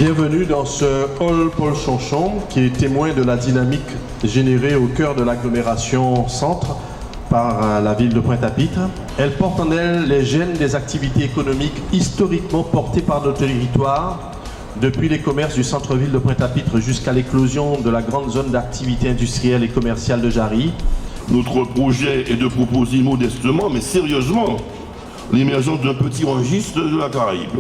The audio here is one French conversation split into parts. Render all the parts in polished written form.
Bienvenue dans ce hall Paul Chonchon qui est témoin de la dynamique générée au cœur de l'agglomération centre par la ville de Pointe-à-Pitre. Elle porte en elle les gènes des activités économiques historiquement portées par nos territoires, depuis les commerces du centre-ville de Pointe-à-Pitre jusqu'à l'éclosion de la grande zone d'activité industrielle et commerciale de Jarry. Notre projet est de proposer modestement, mais sérieusement, l'émergence d'un petit registre de la Caraïbe.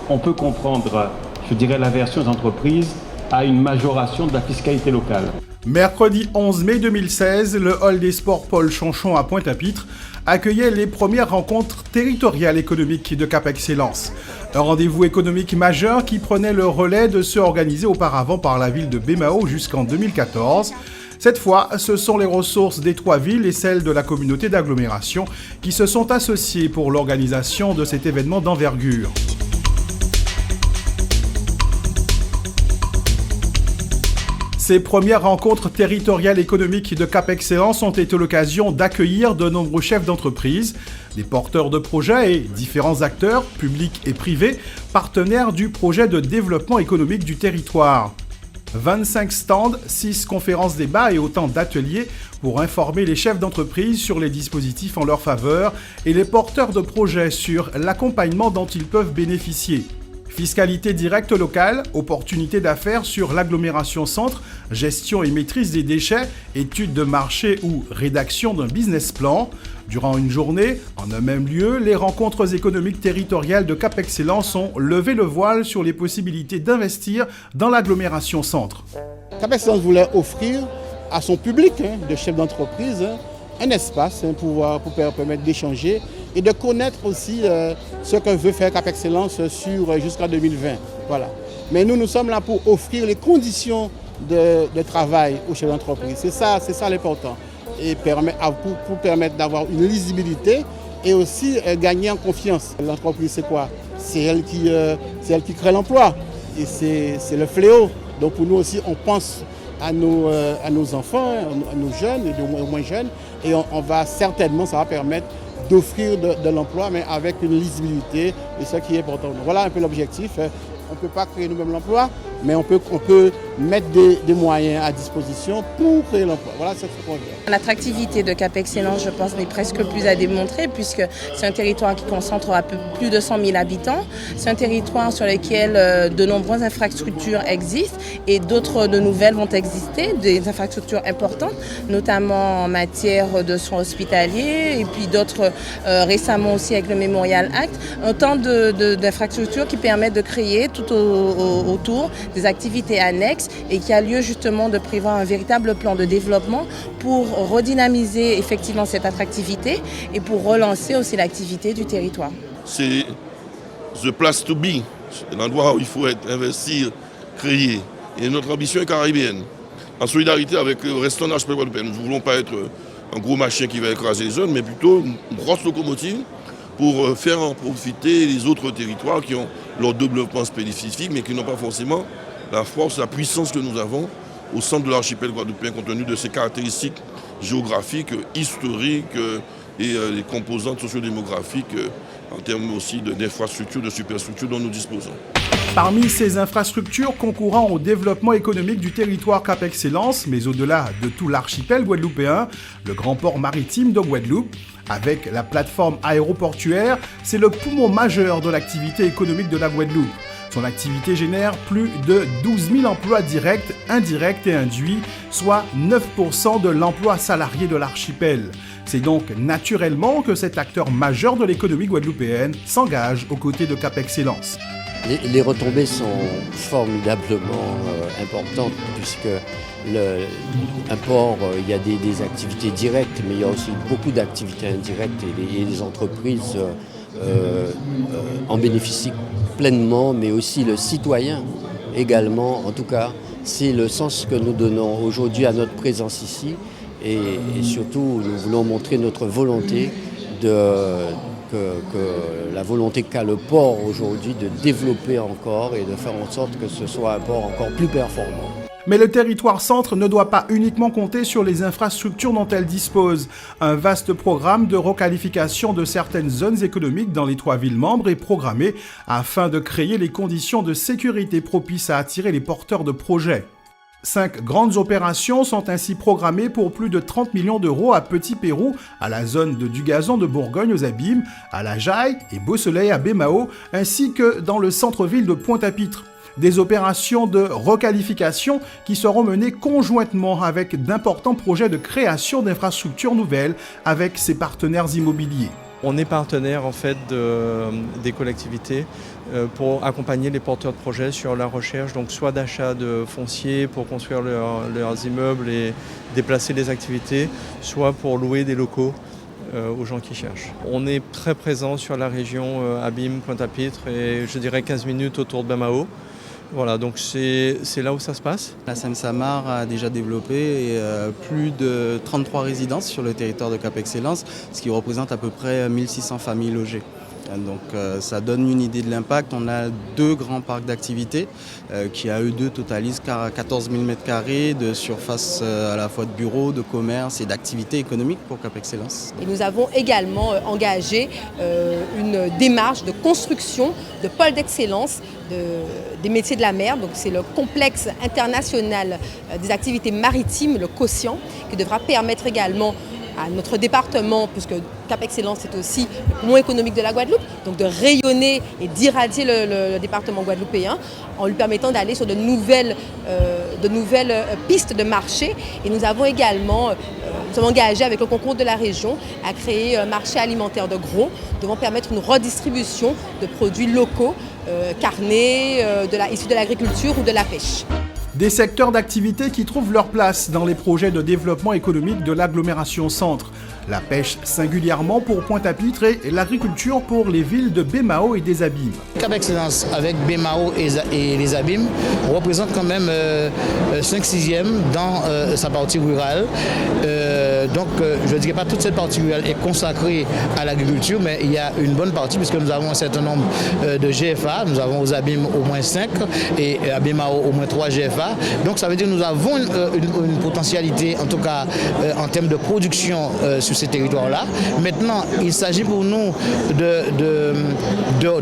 On peut comprendre, je dirais, l'aversion des entreprises à une majoration de la fiscalité locale. Mercredi 11 mai 2016, le hall des sports Paul Chonchon à Pointe-à-Pitre accueillait les premières rencontres territoriales économiques de Cap Excellence. Un rendez-vous économique majeur qui prenait le relais de ceux organisés auparavant par la ville de Bémao jusqu'en 2014. Cette fois, ce sont les ressources des trois villes et celles de la communauté d'agglomération qui se sont associées pour l'organisation de cet événement d'envergure. Ces premières rencontres territoriales économiques de Cap Excellence ont été l'occasion d'accueillir de nombreux chefs d'entreprise, des porteurs de projets et différents acteurs, publics et privés, partenaires du projet de développement économique du territoire. 25 stands, 6 conférences débats et autant d'ateliers pour informer les chefs d'entreprise sur les dispositifs en leur faveur et les porteurs de projets sur l'accompagnement dont ils peuvent bénéficier. Fiscalité directe locale, opportunités d'affaires sur l'agglomération centre, gestion et maîtrise des déchets, études de marché ou rédaction d'un business plan. Durant une journée, en un même lieu, les rencontres économiques territoriales de Cap Excellence ont levé le voile sur les possibilités d'investir dans l'agglomération centre. Cap Excellence voulait offrir à son public de chefs d'entreprise un espace pour permettre d'échanger et de connaître aussi ce que veut faire Cap Excellence jusqu'à 2020. Voilà. Mais nous sommes là pour offrir les conditions de travail aux chefs d'entreprise. C'est ça l'important. Et pour permettre d'avoir une lisibilité et aussi gagner en confiance. L'entreprise, c'est quoi? C'est elle qui crée l'emploi. Et c'est le fléau. Donc pour nous aussi, on pense à nos enfants, à nos jeunes et aux moins jeunes. Et on va certainement, ça va permettre d'offrir de l'emploi, mais avec une lisibilité, et ce qui est important. Voilà un peu l'objectif. On ne peut pas créer nous-mêmes l'emploi, mais on peut mettre des moyens à disposition pour créer l'emploi. Voilà ce qu'on veut. L'attractivité de Cap Excellence, je pense, n'est presque plus à démontrer puisque c'est un territoire qui concentre à plus de 100 000 habitants. C'est un territoire sur lequel de nombreuses infrastructures existent et d'autres de nouvelles vont exister, des infrastructures importantes, notamment en matière de soins hospitaliers et puis d'autres récemment aussi avec le Memorial Act. Un temps d'infrastructures qui permettent de créer tout autour des activités annexes et qui a lieu justement de prévoir un véritable plan de développement pour redynamiser effectivement cette attractivité et pour relancer aussi l'activité du territoire. C'est the place to be, c'est l'endroit où il faut investir, créer. Et notre ambition est caribéenne. En solidarité avec le restant de l'archipel guadeloupéen. Nous ne voulons pas être un gros machin qui va écraser les zones, mais plutôt une grosse locomotive pour faire en profiter les autres territoires qui ont leur développement spécifique, mais qui n'ont pas forcément la force, la puissance que nous avons au centre de l'archipel guadeloupéen, compte tenu de ses caractéristiques géographiques, historiques et les composantes sociodémographiques en termes aussi d'infrastructures, de superstructures dont nous disposons. Parmi ces infrastructures concourant au développement économique du territoire Cap Excellence, mais au-delà de tout l'archipel guadeloupéen, le grand port maritime de Guadeloupe, avec la plateforme aéroportuaire, c'est le poumon majeur de l'activité économique de la Guadeloupe. Son activité génère plus de 12 000 emplois directs, indirects et induits, soit 9% de l'emploi salarié de l'archipel. C'est donc naturellement que cet acteur majeur de l'économie guadeloupéenne s'engage aux côtés de Cap Excellence. Les retombées sont formidablement importantes puisque un port, il y a des activités directes, mais il y a aussi beaucoup d'activités indirectes et les entreprises en bénéficient pleinement, mais aussi le citoyen également. En tout cas, c'est le sens que nous donnons aujourd'hui à notre présence ici et surtout nous voulons montrer notre volonté la volonté qu'a le port aujourd'hui de développer encore et de faire en sorte que ce soit un port encore plus performant. Mais le territoire centre ne doit pas uniquement compter sur les infrastructures dont elle dispose. Un vaste programme de requalification de certaines zones économiques dans les 3 villes membres est programmé afin de créer les conditions de sécurité propices à attirer les porteurs de projets. 5 grandes opérations sont ainsi programmées pour plus de 30 millions d'euros à Petit Pérou, à la zone de Dugazon de Bourgogne aux Abîmes, à La Jaille et Beau Soleil à Bémao, ainsi que dans le centre-ville de Pointe-à-Pitre. Des opérations de requalification qui seront menées conjointement avec d'importants projets de création d'infrastructures nouvelles avec ses partenaires immobiliers. On est partenaire en fait des collectivités pour accompagner les porteurs de projets sur la recherche, donc soit d'achat de foncier pour construire leurs immeubles et déplacer les activités, soit pour louer des locaux aux gens qui cherchent. On est très présent sur la région Abîmes, Pointe-à-Pitre et je dirais 15 minutes autour de Bémao. Voilà, donc c'est là où ça se passe. La Seine-Samar a déjà développé plus de 33 résidences sur le territoire de Cap Excellence, ce qui représente à peu près 1600 familles logées. Donc ça donne une idée de l'impact. On a 2 grands parcs d'activités qui à eux deux totalisent 14 000 m² de surface à la fois de bureaux, de commerce et d'activités économiques pour Cap Excellence. Et nous avons également engagé une démarche de construction de pôles d'excellence des métiers de la mer. Donc c'est le complexe international des activités maritimes, le quotient, qui devra permettre également à notre département, puisque Cap Excellence est aussi le poumon économique de la Guadeloupe, donc de rayonner et d'irradier le département guadeloupéen en lui permettant d'aller sur de nouvelles pistes de marché. Et nous avons également nous sommes engagés avec le concours de la région à créer un marché alimentaire de gros devant permettre une redistribution de produits locaux, carnés, issus de l'agriculture ou de la pêche. Des secteurs d'activité qui trouvent leur place dans les projets de développement économique de l'agglomération centre. La pêche singulièrement pour Pointe-à-Pitre et l'agriculture pour les villes de Bémao et des Abîmes. Cap Excellence avec Bémao et les Abîmes représente quand même 5/6 dans sa partie rurale. Donc je ne dirais pas toute cette partie rurale est consacrée à l'agriculture, mais il y a une bonne partie puisque nous avons un certain nombre de GFA. Nous avons aux Abîmes au moins 5 et à Bémao au moins 3 GFA. Donc ça veut dire que nous avons une potentialité, en tout cas en termes de production sur ces territoires-là. Maintenant, il s'agit pour nous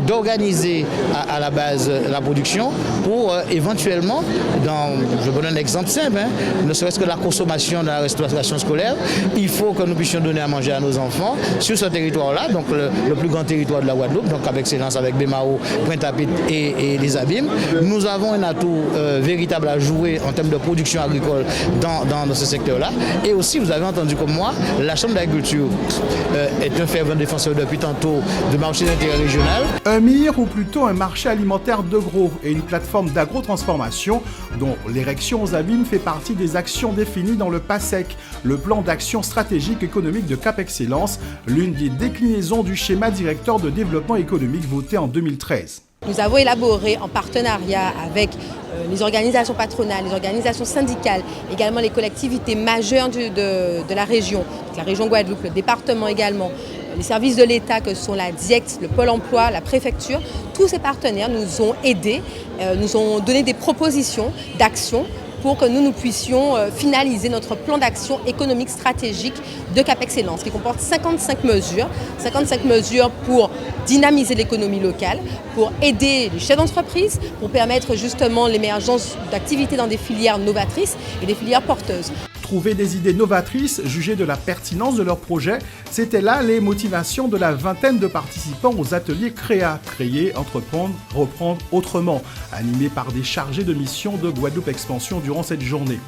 d'organiser à la base la production pour éventuellement, je vous donne un exemple simple, ne serait-ce que la consommation de la restauration scolaire, il faut que nous puissions donner à manger à nos enfants sur ce territoire-là, donc le plus grand territoire de la Guadeloupe, donc avec excellence avec Bémao, Pointe-à-Pitre et les Abîmes. Nous avons un atout véritable à jouer en termes de production agricole dans ce secteur-là. Et aussi, vous avez entendu comme moi, la Chambre d'agriculture est un fervent défenseur depuis tantôt de marché d'intérêt régional. Un MIR ou plutôt un marché alimentaire de gros et une plateforme d'agrotransformation dont l'érection aux Abîmes fait partie des actions définies dans le PASEC, le plan d'action stratégique économique de Cap Excellence, l'une des déclinaisons du schéma directeur de développement économique voté en 2013. Nous avons élaboré en partenariat avec les organisations patronales, les organisations syndicales, également les collectivités majeures de la région Guadeloupe, le département également, les services de l'État que sont la DIECT, le Pôle emploi, la préfecture. Tous ces partenaires nous ont aidés, nous ont donné des propositions d'action pour que nous puissions finaliser notre plan d'action économique stratégique de Cap Excellence, qui comporte 55 mesures pour dynamiser l'économie locale, pour aider les chefs d'entreprise, pour permettre justement l'émergence d'activités dans des filières novatrices et des filières porteuses. Trouver des idées novatrices, juger de la pertinence de leur projet, c'était là les motivations de la vingtaine de participants aux ateliers Créa, créer, entreprendre, reprendre autrement, animés par des chargés de mission de Guadeloupe Expansion durant cette journée.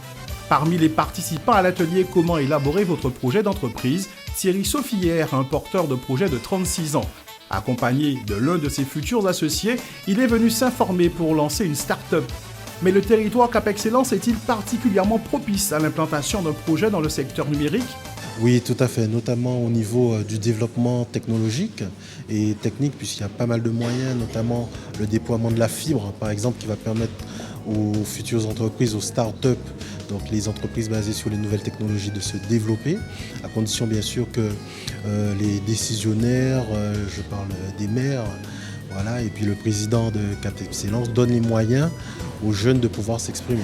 Parmi les participants à l'atelier Comment élaborer votre projet d'entreprise, Thierry Sofière, un porteur de projet de 36 ans. Accompagné de l'un de ses futurs associés, il est venu s'informer pour lancer une start-up. Mais le territoire Cap Excellence est-il particulièrement propice à l'implantation d'un projet dans le secteur numérique ? Oui, tout à fait, notamment au niveau du développement technologique et technique, puisqu'il y a pas mal de moyens, notamment le déploiement de la fibre, par exemple, qui va permettre aux futures entreprises, aux start-up, donc les entreprises basées sur les nouvelles technologies, de se développer, à condition bien sûr que les décisionnaires, je parle des maires, voilà, et puis le président de Cap Excellence donne les moyens aux jeunes de pouvoir s'exprimer.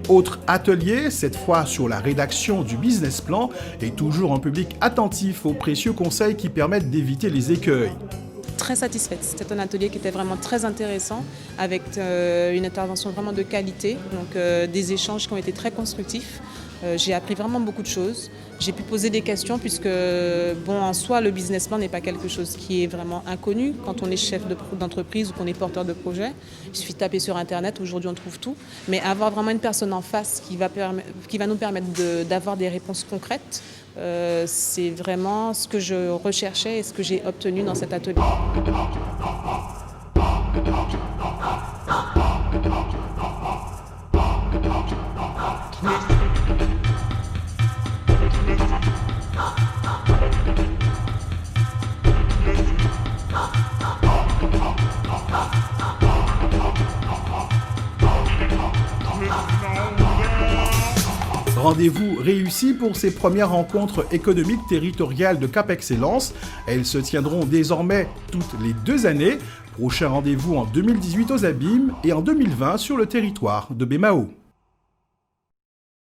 Autre atelier, cette fois sur la rédaction du business plan, et toujours un public attentif aux précieux conseils qui permettent d'éviter les écueils. Très satisfaite. C'était un atelier qui était vraiment très intéressant, avec une intervention vraiment de qualité, donc des échanges qui ont été très constructifs. J'ai appris vraiment beaucoup de choses. J'ai pu poser des questions puisque, en soi, le business plan n'est pas quelque chose qui est vraiment inconnu quand on est chef d'entreprise ou qu'on est porteur de projet. Il suffit de taper sur Internet, aujourd'hui on trouve tout. Mais avoir vraiment une personne en face qui va nous permettre d'avoir des réponses concrètes, c'est vraiment ce que je recherchais et ce que j'ai obtenu dans cet atelier. Rendez-vous réussi pour ces premières rencontres économiques territoriales de Cap Excellence. Elles se tiendront désormais toutes les 2 années. Prochain rendez-vous en 2018 aux Abîmes et en 2020 sur le territoire de Bémao.